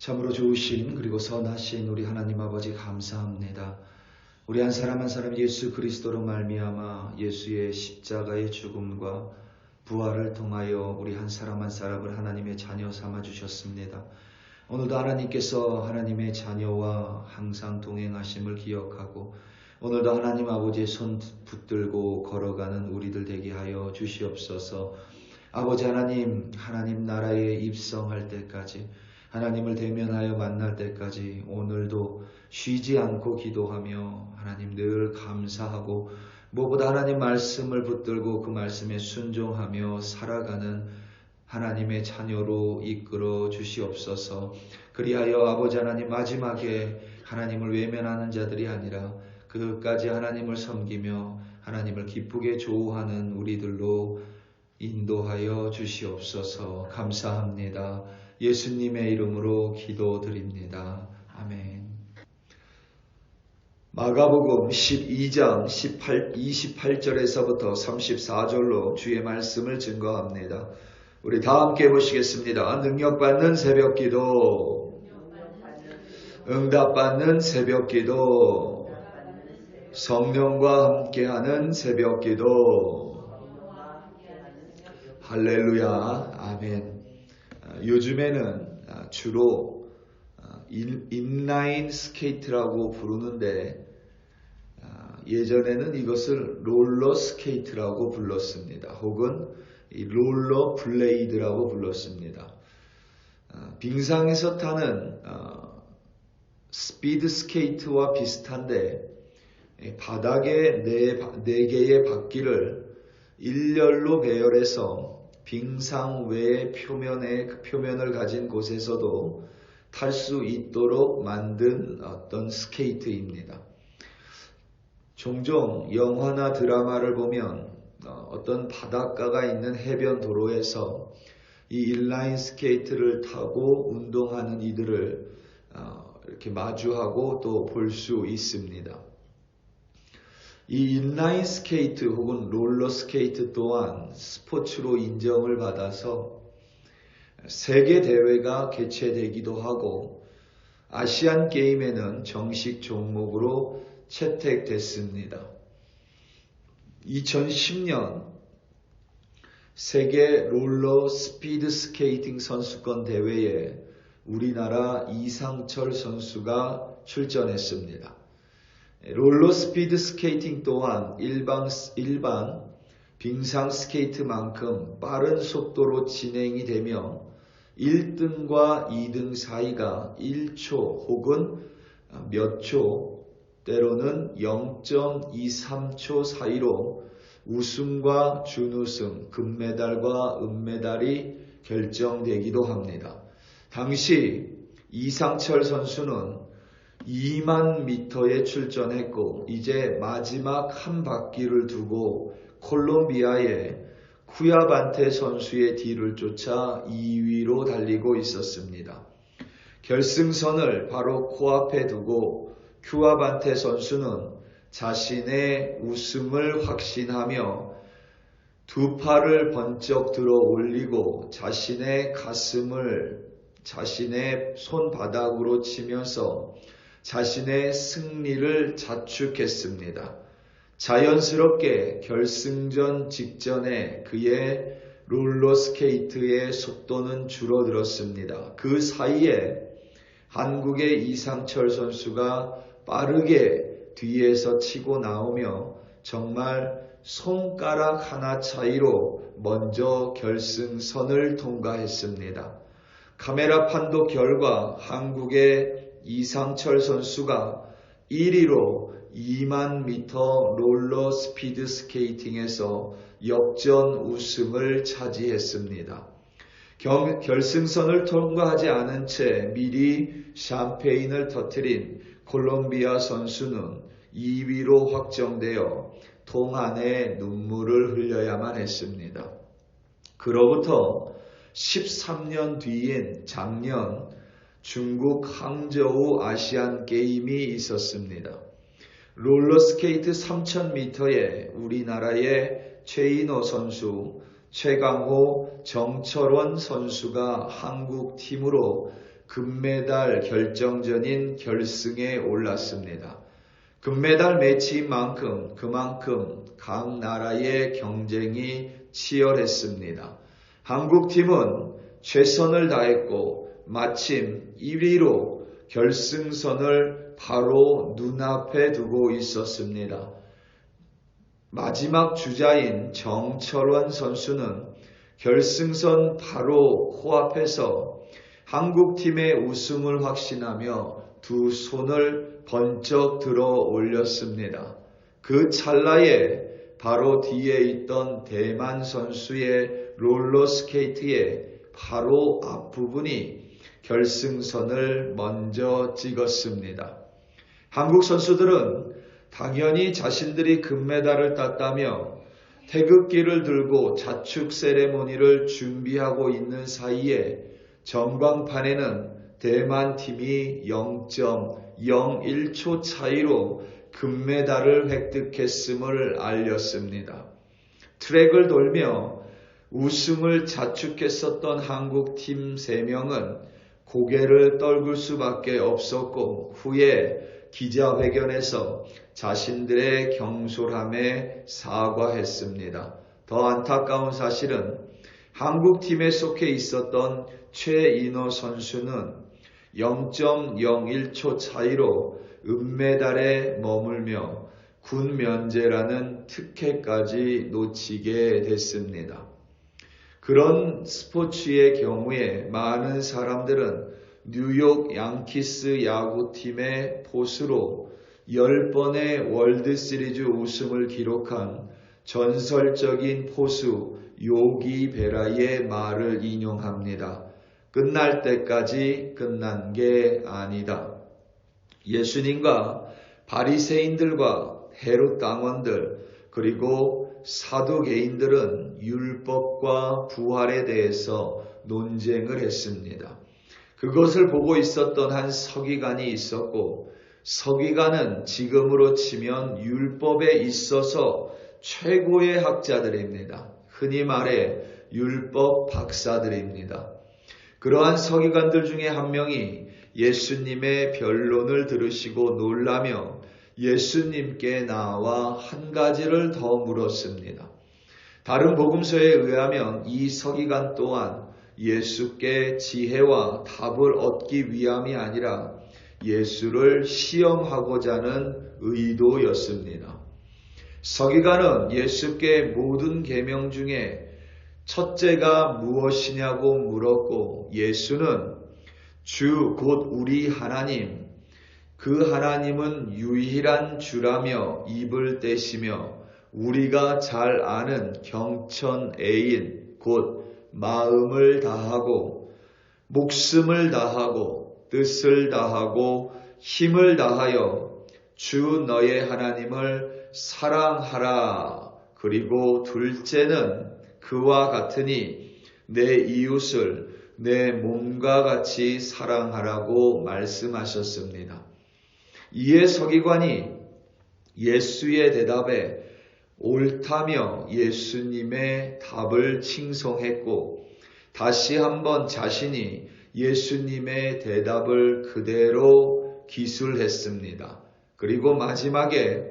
참으로 좋으신 그리고 선하신 우리 하나님 아버지 감사합니다. 우리 한 사람 한 사람 예수 그리스도로 말미암아 예수의 십자가의 죽음과 부활을 통하여 우리 한 사람 한 사람을 하나님의 자녀 삼아 주셨습니다. 오늘도 하나님께서 하나님의 자녀와 항상 동행하심을 기억하고 오늘도 하나님 아버지의 손 붙들고 걸어가는 우리들 되게 하여 주시옵소서. 아버지 하나님 나라에 입성할 때까지 하나님을 대면하여 만날 때까지 오늘도 쉬지 않고 기도하며 하나님 늘 감사하고 무엇보다 하나님 말씀을 붙들고 그 말씀에 순종하며 살아가는 하나님의 자녀로 이끌어 주시옵소서. 그리하여 아버지 하나님 마지막에 하나님을 외면하는 자들이 아니라 끝까지 하나님을 섬기며 하나님을 기쁘게 조우하는 우리들로 인도하여 주시옵소서. 감사합니다. 예수님의 이름으로 기도드립니다. 아멘. 마가복음 12장 28절에서부터 34절로 주의 말씀을 증거합니다. 우리 다 함께 보시겠습니다. 능력받는 새벽기도, 응답받는 새벽기도, 성령과 함께하는 새벽기도. 할렐루야. 아멘. 요즘에는 주로 인라인 스케이트라고 부르는데 예전에는 이것을 롤러 스케이트라고 불렀습니다. 혹은 롤러 블레이드라고 불렀습니다. 빙상에서 타는 스피드 스케이트와 비슷한데 바닥에 네 개의 바퀴를 일렬로 배열해서 빙상 외의 표면을 가진 곳에서도 탈 수 있도록 만든 어떤 스케이트입니다. 종종 영화나 드라마를 보면 어떤 바닷가가 있는 해변 도로에서 이 인라인 스케이트를 타고 운동하는 이들을 이렇게 마주하고 또 볼 수 있습니다. 이 인라인 스케이트 혹은 롤러 스케이트 또한 스포츠로 인정을 받아서 세계 대회가 개최되기도 하고 아시안 게임에는 정식 종목으로 채택됐습니다. 2010년 세계 롤러 스피드 스케이팅 선수권 대회에 우리나라 이상철 선수가 출전했습니다. 롤러 스피드 스케이팅 또한 일반 빙상 스케이트만큼 빠른 속도로 진행이 되며 1등과 2등 사이가 1초 혹은 몇 초, 때로는 0.23초 사이로 우승과 준우승, 금메달과 은메달이 결정되기도 합니다. 당시 이상철 선수는 2만 미터에 출전했고 이제 마지막 한 바퀴를 두고 콜롬비아의 쿠야반테 선수의 뒤를 쫓아 2위로 달리고 있었습니다. 결승선을 바로 코앞에 두고 쿠야반테 선수는 자신의 우승을 확신하며 두 팔을 번쩍 들어 올리고 자신의 가슴을 자신의 손바닥으로 치면서 자신의 승리를 자축했습니다. 자연스럽게 결승전 직전에 그의 롤러스케이트의 속도는 줄어들었습니다. 그 사이에 한국의 이상철 선수가 빠르게 뒤에서 치고 나오며 정말 손가락 하나 차이로 먼저 결승선을 통과했습니다. 카메라 판독 결과 한국의 이상철 선수가 1위로 2만 미터 롤러 스피드 스케이팅에서 역전 우승을 차지했습니다. 결승선을 통과하지 않은 채 미리 샴페인을 터뜨린 콜롬비아 선수는 2위로 확정되어 통 안에 눈물을 흘려야만 했습니다. 그로부터 13년 뒤인 작년 중국 항저우 아시안 게임이 있었습니다. 롤러스케이트 3000m에 우리나라의 최인호 선수, 최강호, 정철원 선수가 한국 팀으로 금메달 결정전인 결승에 올랐습니다. 금메달 매치인 만큼 그만큼 각 나라의 경쟁이 치열했습니다. 한국팀은 최선을 다했고 마침 1위로 결승선을 바로 눈앞에 두고 있었습니다. 마지막 주자인 정철원 선수는 결승선 바로 코앞에서 한국팀의 우승을 확신하며 두 손을 번쩍 들어 올렸습니다. 그 찰나에 바로 뒤에 있던 대만 선수의 롤러스케이트의 바로 앞부분이 결승선을 먼저 찍었습니다. 한국 선수들은 당연히 자신들이 금메달을 땄다며 태극기를 들고 자축 세레모니를 준비하고 있는 사이에 전광판에는 대만 팀이 0.01초 차이로 금메달을 획득했음을 알렸습니다. 트랙을 돌며 우승을 자축했었던 한국팀 3명은 고개를 떨굴 수밖에 없었고 후에 기자회견에서 자신들의 경솔함에 사과했습니다. 더 안타까운 사실은 한국팀에 속해 있었던 최인호 선수는 0.01초 차이로 은메달에 머물며 군 면제라는 특혜까지 놓치게 됐습니다. 그런 스포츠의 경우에 많은 사람들은 뉴욕 양키스 야구팀의 포수로 10번의 월드시리즈 우승을 기록한 전설적인 포수 요기 베라의 말을 인용합니다. 끝날 때까지 끝난 게 아니다. 예수님과 바리새인들과 헤롯 당원들 그리고 사두개인들은 율법과 부활에 대해서 논쟁을 했습니다. 그것을 보고 있었던 한 서기관이 있었고 서기관은 지금으로 치면 율법에 있어서 최고의 학자들입니다. 흔히 말해 율법 박사들입니다. 그러한 서기관들 중에 한 명이 예수님의 변론을 들으시고 놀라며 예수님께 나와 한 가지를 더 물었습니다. 다른 복음서에 의하면 이 서기관 또한 예수께 지혜와 답을 얻기 위함이 아니라 예수를 시험하고자 하는 의도였습니다. 서기관은 예수께 모든 계명 중에 첫째가 무엇이냐고 물었고 예수는 주 곧 우리 하나님 그 하나님은 유일한 주라며 입을 떼시며 우리가 잘 아는 경천애인 곧 마음을 다하고 목숨을 다하고 뜻을 다하고 힘을 다하여 주 너의 하나님을 사랑하라. 그리고 둘째는 그와 같으니 내 이웃을 내 몸과 같이 사랑하라고 말씀하셨습니다. 이에 서기관이 예수의 대답에 옳다며 예수님의 답을 칭송했고 다시 한번 자신이 예수님의 대답을 그대로 기술했습니다. 그리고 마지막에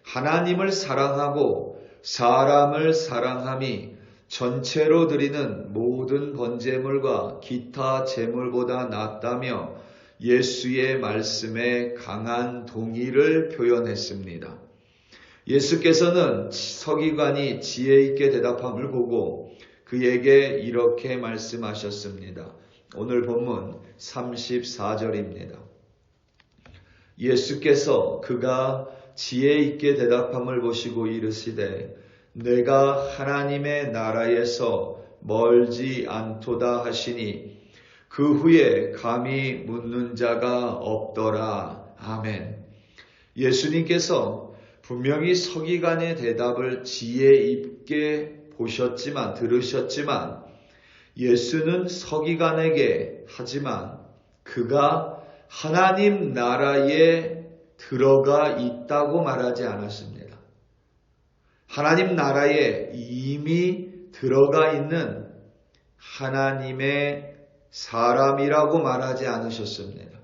하나님을 사랑하고 사람을 사랑함이 전체로 드리는 모든 번제물과 기타 제물보다 낫다며 예수의 말씀에 강한 동의를 표현했습니다. 예수께서는 서기관이 지혜 있게 대답함을 보고 그에게 이렇게 말씀하셨습니다. 오늘 본문 34절입니다. 예수께서 그가 지혜 있게 대답함을 보시고 이르시되 내가 하나님의 나라에서 멀지 않도다 하시니 그 후에 감히 묻는 자가 없더라. 아멘. 예수님께서 분명히 서기관의 대답을 지혜 있게 들으셨지만 예수는 서기관에게 하지만 그가 하나님 나라에 들어가 있다고 말하지 않았습니다. 하나님 나라에 이미 들어가 있는 하나님의 사람이라고 말하지 않으셨습니다.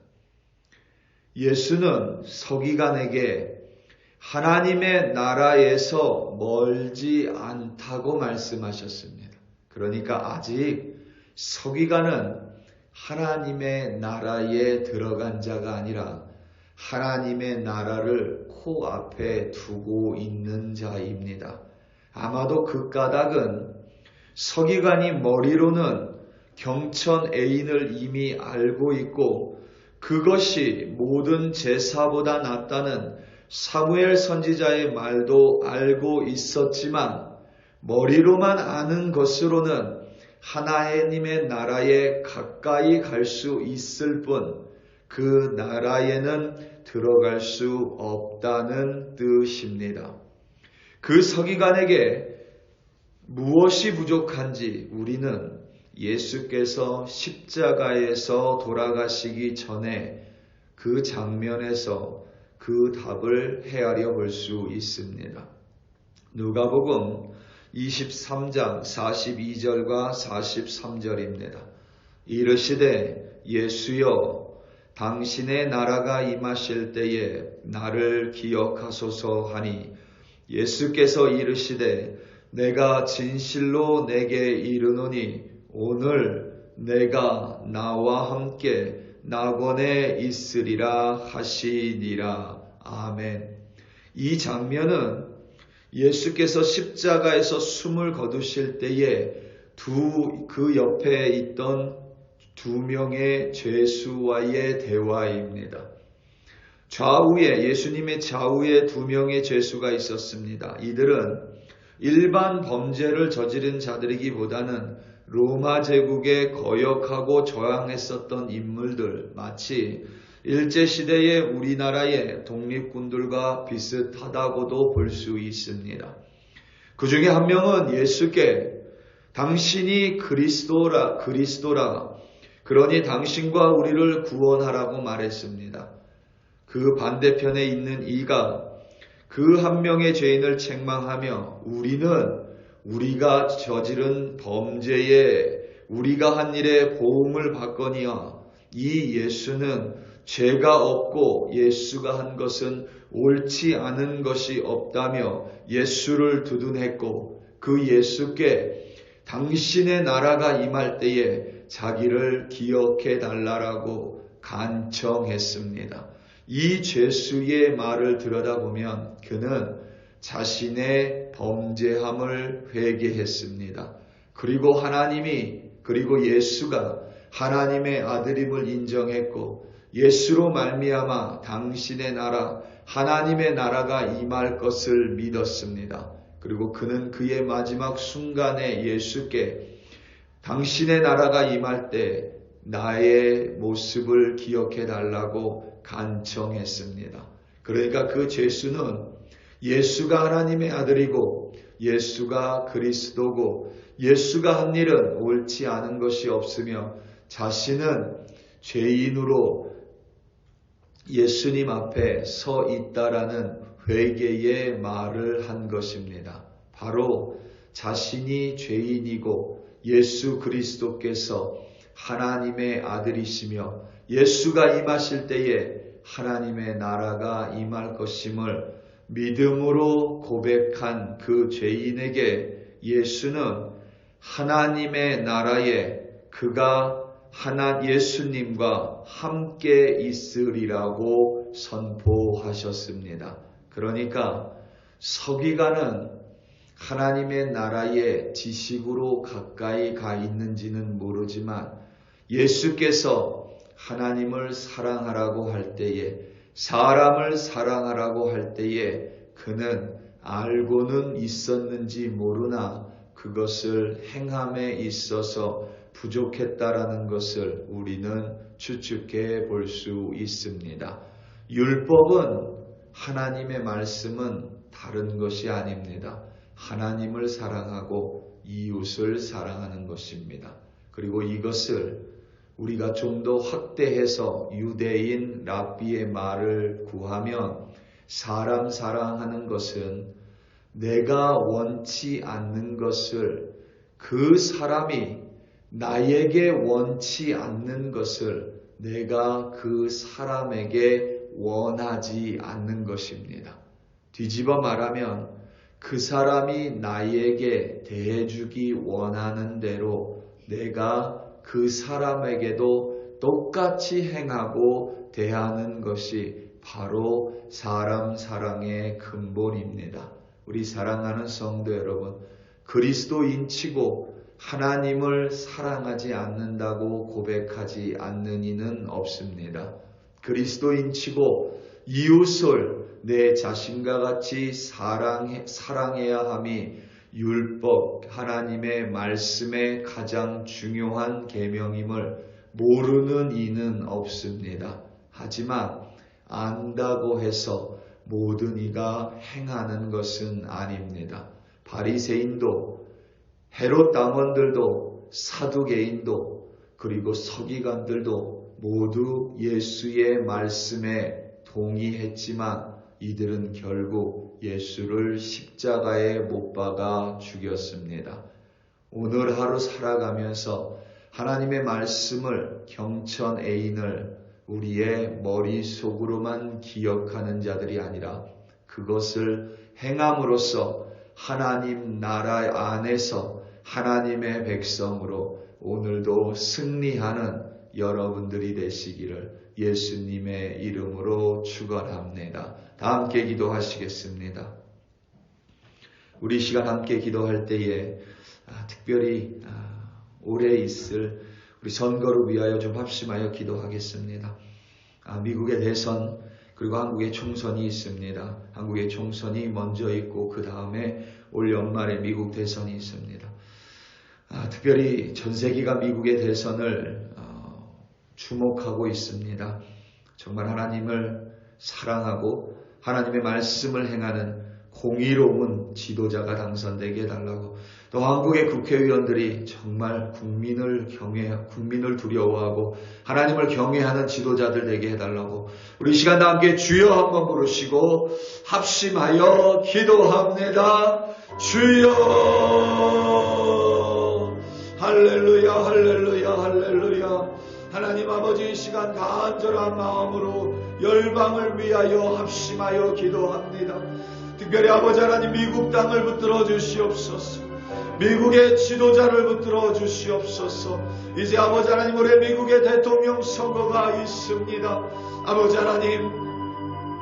예수는 서기관에게 하나님의 나라에서 멀지 않다고 말씀하셨습니다. 그러니까 아직 서기관은 하나님의 나라에 들어간 자가 아니라 하나님의 나라를 코앞에 두고 있는 자입니다. 아마도 그 까닭은 서기관이 머리로는 경천 애인을 이미 알고 있고 그것이 모든 제사보다 낫다는 사무엘 선지자의 말도 알고 있었지만 머리로만 아는 것으로는 하나님의 나라에 가까이 갈 수 있을 뿐 그 나라에는 들어갈 수 없다는 뜻입니다. 그 서기관에게 무엇이 부족한지 우리는 예수께서 십자가에서 돌아가시기 전에 그 장면에서 그 답을 헤아려 볼 수 있습니다. 누가복음 23장 42절과 43절입니다. 이르시되 예수여 당신의 나라가 임하실 때에 나를 기억하소서 하니 예수께서 이르시되 내가 진실로 내게 이르노니 오늘 내가 나와 함께 낙원에 있으리라 하시니라. 아멘. 이 장면은 예수께서 십자가에서 숨을 거두실 때에 그 옆에 있던 두 명의 죄수와의 대화입니다. 예수님의 좌우에 두 명의 죄수가 있었습니다. 이들은 일반 범죄를 저지른 자들이기보다는 로마 제국에 거역하고 저항했었던 인물들, 마치 일제시대의 우리나라의 독립군들과 비슷하다고도 볼 수 있습니다. 그 중에 한 명은 예수께 당신이 그리스도라, 그러니 당신과 우리를 구원하라고 말했습니다. 그 반대편에 있는 이가 그 한 명의 죄인을 책망하며 우리가 저지른 범죄에 우리가 한 일에 보응을 받거니와 이 예수는 죄가 없고 예수가 한 것은 옳지 않은 것이 없다며 예수를 두둔했고 그 예수께 당신의 나라가 임할 때에 자기를 기억해 달라고 간청했습니다. 이 죄수의 말을 들여다보면 그는 자신의 범죄함을 회개했습니다. 그리고 예수가 하나님의 아들임을 인정했고 예수로 말미암아 당신의 나라, 하나님의 나라가 임할 것을 믿었습니다. 그리고 그는 그의 마지막 순간에 예수께 당신의 나라가 임할 때 나의 모습을 기억해 달라고 간청했습니다. 그러니까 그 죄수는 예수가 하나님의 아들이고 예수가 그리스도고 예수가 한 일은 옳지 않은 것이 없으며 자신은 죄인으로 예수님 앞에 서 있다라는 회개의 말을 한 것입니다. 바로 자신이 죄인이고 예수 그리스도께서 하나님의 아들이시며 예수가 임하실 때에 하나님의 나라가 임할 것임을 믿음으로 고백한 그 죄인에게 예수는 하나님의 나라에 그가 예수님과 함께 있으리라고 선포하셨습니다. 그러니까 서기관은 하나님의 나라에 지식으로 가까이 가 있는지는 모르지만 예수께서 하나님을 사랑하라고 할 때에 사람을 사랑하라고 할 때에 그는 알고는 있었는지 모르나 그것을 행함에 있어서 부족했다라는 것을 우리는 추측해 볼 수 있습니다. 율법은 하나님의 말씀은 다른 것이 아닙니다. 하나님을 사랑하고 이웃을 사랑하는 것입니다. 그리고 이것을 우리가 좀 더 확대해서 유대인 랍비의 말을 구하면 사람 사랑하는 것은 내가 원치 않는 것을 그 사람이 나에게 원치 않는 것을 내가 그 사람에게 원하지 않는 것입니다. 뒤집어 말하면 그 사람이 나에게 대해주기 원하는 대로 내가 그 사람에게도 똑같이 행하고 대하는 것이 바로 사람 사랑의 근본입니다. 우리 사랑하는 성도 여러분, 그리스도인치고 하나님을 사랑하지 않는다고 고백하지 않는 이는 없습니다. 그리스도인치고 이웃을 내 자신과 같이 사랑해야 함이 율법, 하나님의 말씀의 가장 중요한 계명임을 모르는 이는 없습니다. 하지만 안다고 해서 모든 이가 행하는 것은 아닙니다. 바리새인도 헤롯 당원들도 사두개인도 그리고 서기관들도 모두 예수의 말씀에 동의했지만 이들은 결국 예수를 십자가에 못 박아 죽였습니다. 오늘 하루 살아가면서 하나님의 말씀을 경천 애인을 우리의 머릿속으로만 기억하는 자들이 아니라 그것을 행함으로써 하나님 나라 안에서 하나님의 백성으로 오늘도 승리하는 여러분들이 되시기를 예수님의 이름으로 축원합니다. 다 함께 기도하시겠습니다. 우리 시간 함께 기도할 때에 특별히 올해 있을 우리 선거를 위하여 좀 합심하여 기도하겠습니다. 미국의 대선 그리고 한국의 총선이 있습니다. 한국의 총선이 먼저 있고 그 다음에 올 연말에 미국 대선이 있습니다. 특별히 전 세계가 미국의 대선을 주목하고 있습니다. 정말 하나님을 사랑하고 하나님의 말씀을 행하는 공의로운 지도자가 당선되게 해달라고, 또 한국의 국회의원들이 정말 국민을 두려워하고 하나님을 경외하는 지도자들 되게 해달라고 우리 시간 다 함께 주여 한번 부르시고 합심하여 기도합니다. 주여, 할렐루야 할렐루야 할렐루야. 하나님 아버지, 이 시간 간절한 마음으로 열방을 위하여 합심하여 기도합니다. 특별히 아버지 하나님, 미국 땅을 붙들어 주시옵소서. 미국의 지도자를 붙들어 주시옵소서. 이제 아버지 하나님, 올해 미국의 대통령 선거가 있습니다. 아버지 하나님,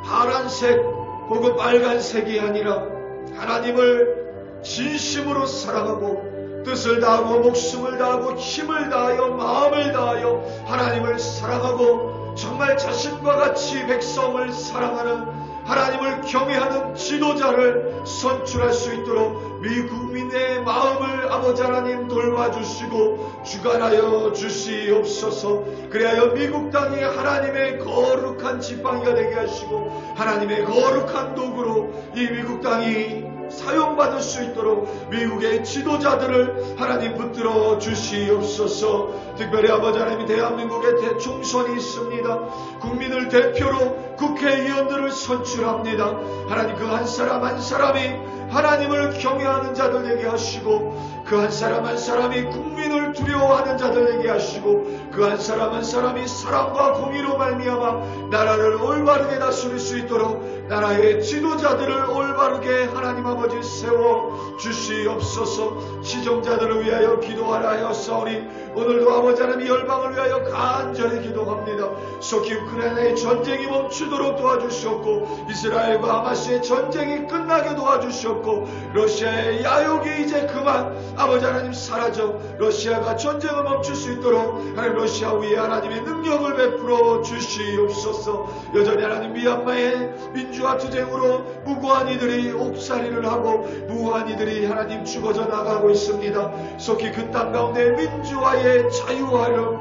파란색 혹은 빨간색이 아니라 하나님을 진심으로 사랑하고 뜻을 다하고 목숨을 다하고 힘을 다하여 마음을 다하여 하나님을 사랑하고 정말 자신과 같이 백성을 사랑하는 하나님을 경외하는 지도자를 선출할 수 있도록 미국민의 마음을 아버지 하나님 돌봐주시고 주관하여 주시옵소서. 그리하여 미국 땅이 하나님의 거룩한 지팡이가 되게 하시고 하나님의 거룩한 도구로 이 미국 땅이 사용받을 수 있도록 미국의 지도자들을 하나님 붙들어 주시옵소서. 특별히 아버지 하나님, 대한민국의 대총선이 있습니다. 국민을 대표로 국회의원들을 선출합니다. 하나님, 그 한 사람 한 사람이 하나님을 경외하는 자들 되게 하시고 그 한 사람 한 사람이 국민을 두려워하는 자들 되게 하시고 그 한 사람 한 사람이 사랑과 공의로 말미암아 나라를 올바르게 다스릴 수 있도록 나라의 지도자들을 올바르게 하나님 아버지 세워 주시옵소서. 시정자들을 위하여 기도하라 하였사오니 오늘도 아버지 하나님 열방을 위하여 간절히 기도합니다. 속히 우크라이나의 전쟁이 멈추도록 도와주시옵고 이스라엘과 하마스의 전쟁이 끝나게 도와주시옵고 러시아의 야욕이 이제 그만 아버지 하나님 사라져 러시아가 전쟁을 멈출 수 있도록 하나님 러시아 위에 하나님의 능력을 베풀어 주시옵소서. 여전히 하나님 미얀마의 민주화 투쟁으로 무고한 이들이 옥살이를 하고 무고한 이들이 하나님 죽어져 나가고 있습니다. 속히 그 땅 가운데 민주화의 자유함을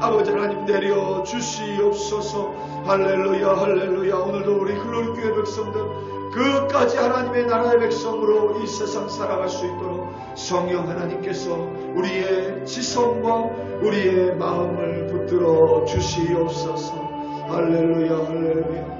아버지 하나님 내려 주시옵소서. 할렐루야 할렐루야. 오늘도 우리 글로리교회 백성들 끝까지 하나님의 나라의 백성으로 이 세상 살아갈 수 있도록 성령 하나님께서 우리의 지성과 우리의 마음을 붙들어 주시옵소서. 할렐루야 할렐루야.